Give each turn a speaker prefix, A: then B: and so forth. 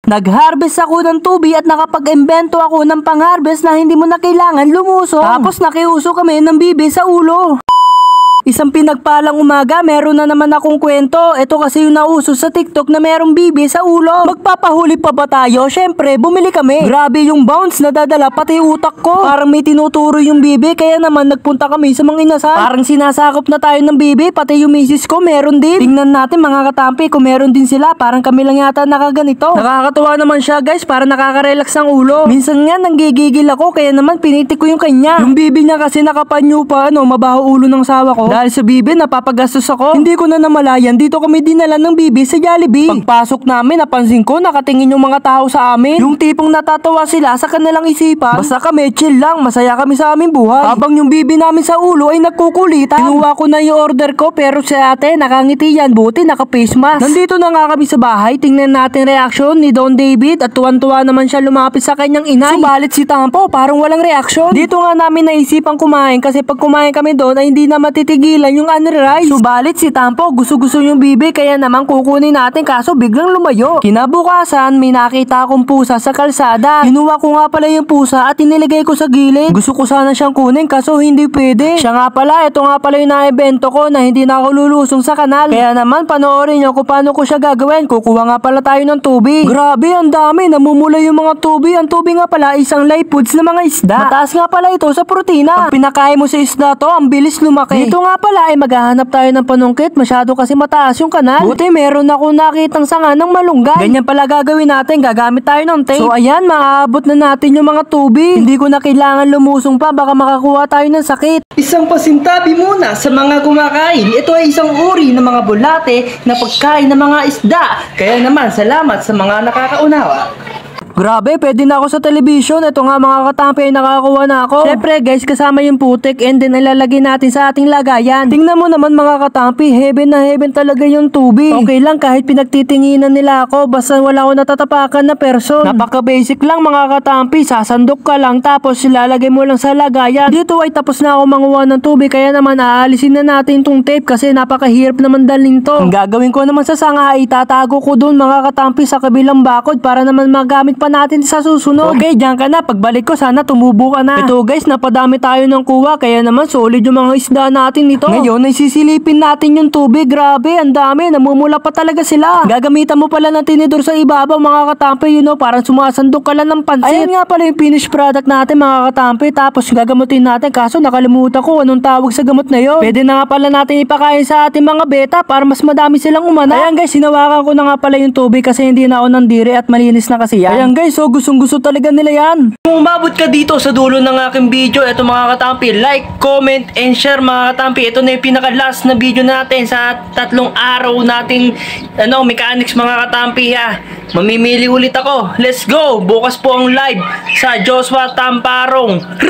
A: Nag-harvest ako ng tubi at nakapag-imbento ako ng pang-harvest na hindi mo na kailangan lumusong. Tapos nakiuso kami ng bibi sa ulo. Isang pinagpalang umaga, meron na naman akong kwento. Ito kasi yung nauso sa TikTok na merong bibi sa ulo. Magpapahuli pa ba tayo? Syempre, bumili kami. Grabe yung bounce na dadala pati utak ko. Parang may tinuturo yung bibi, kaya naman nagpunta kami sa mga inasal. Parang sinasakop na tayo ng bibi, pati yung misis ko meron din. Tingnan natin mga katampi kung meron din sila. Parang kami lang yata nakaganito. Nakakatuwa naman siya guys, para nakaka-relax ang ulo. Minsan nga nanggigigil ako, kaya naman pinitik ko yung kanya. Yung bibi niya kasi nakapanyo pa, mabaho ulo ng sawa ko. Dahil sa bibi, napapagastos ako. Hindi ko na namalayan, dito kami dinala ng bibi sa Jollibee. Pagpasok namin, napansin ko, nakatingin yung mga tao sa amin. Yung tipong natatawa sila sa kanilang isipan. Basta kami, chill lang, masaya kami sa aming buhay. Habang yung bibi namin sa ulo ay nagkukulitan. Kinuha ko na yung order ko, pero si ate, nakangiti yan, buti naka-face mask. Nandito na nga kami sa bahay, tingnan natin reaction ni Don David at tuwan-tuwa naman siya lumapit sa kanyang inay. Subalit si Tampo, parang walang reaksyon. Dito nga namin naisipang kumain kasi pag kumain kami doon ay hindi na matitigilan yung unrice. Subalit si Tampo gusto-gusto yung bibi, kaya naman kukunin natin, kaso biglang lumayo. Kinabukasan may nakita akong pusa sa kalsada. Kinuha ko nga pala yung pusa at iniligay ko sa gilid. Gusto ko sana siyang kunin kaso hindi pwede. Siya nga pala, ito nga pala yung na-evento ko na hindi na ako lulusong sa kanal. Kaya naman panoorin nyo kung paano ko siya gagawin. Kukuha nga pala tayo ng tubig. Grabe, ang dami, namumula yung mga tubig. Ang tubig nga pala isang live foods na mga isda. Mataas nga pala ito sa protina. Pag pinakain mo sa isda to, ang bilis lumaki. Dito nga pala ay maghahanap tayo ng panungkit, masyado kasi mataas yung kanal. Buti meron ako nakitang sanga ng malunggay. Ganyan pala gagawin natin, gagamit tayo ng tape. So ayan, maaabot na natin yung mga tubig. Hindi ko na kailangan lumusong pa, baka makakuha tayo ng sakit. Isang pasintabi muna sa mga kumakain. Ito ay isang uri ng mga bulate na pagkain ng mga isda. Kaya naman, salamat sa mga nakakaunawa. Grabe, pwede na ako sa television. Ito nga mga katampi ay nakakuha na ako. Syempre guys, kasama yung putik and then ilalagay natin sa ating lagayan. Tingnan mo naman mga katampi, heaven na heaven talaga yung tubig. Okay lang kahit pinagtitinginan nila ako, basta wala ako natatapakan na person. Napaka basic lang mga katampi, sasandok ka lang tapos ilalagay mo lang sa lagayan. Dito ay tapos na ako manguha ng tubig, kaya naman aalisin na natin tong tape kasi napakahirap naman dalhin to. Ang gagawin ko naman sa sanga ay itatago ko dun mga katampi sa kabilang bakod para naman magamit pa natin sa susunod. Okay, dyan ka na. Pagbalik ko, sana tumubo ka na. Ito guys, napadami tayo ng kuha, kaya naman solid yung mga isda natin nito. Ngayon ay sisilipin natin yung tubig. Grabe, ang dami. Namumula pa talaga sila. Gagamitan mo pala ng tinidor sa ibabaw mga katampi, parang sumasandok ka lang ng pansit. Ayan nga pala yung finished product natin mga katampi. Tapos gagamutin natin, kaso nakalimutan ko anong tawag sa gamot na yun. Pwede na nga pala natin ipakain sa ating mga beta para mas madami silang umana. Ayan guys, sinawakan ko na nga pala yung tubig kasi hindi na ako nandiri at malinis na kasi yan. Ayan guys, so gustong-gusto talaga nila yan. Kung umabot ka dito sa dulo ng aking video, ito mga katampi, like, comment, and share mga katampi. Ito na yung pinaka-last na video natin sa 3 araw nating mechanics mga katampi ha. Mamimili ulit ako. Let's go! Bukas po ang live sa Joshua Tamparong.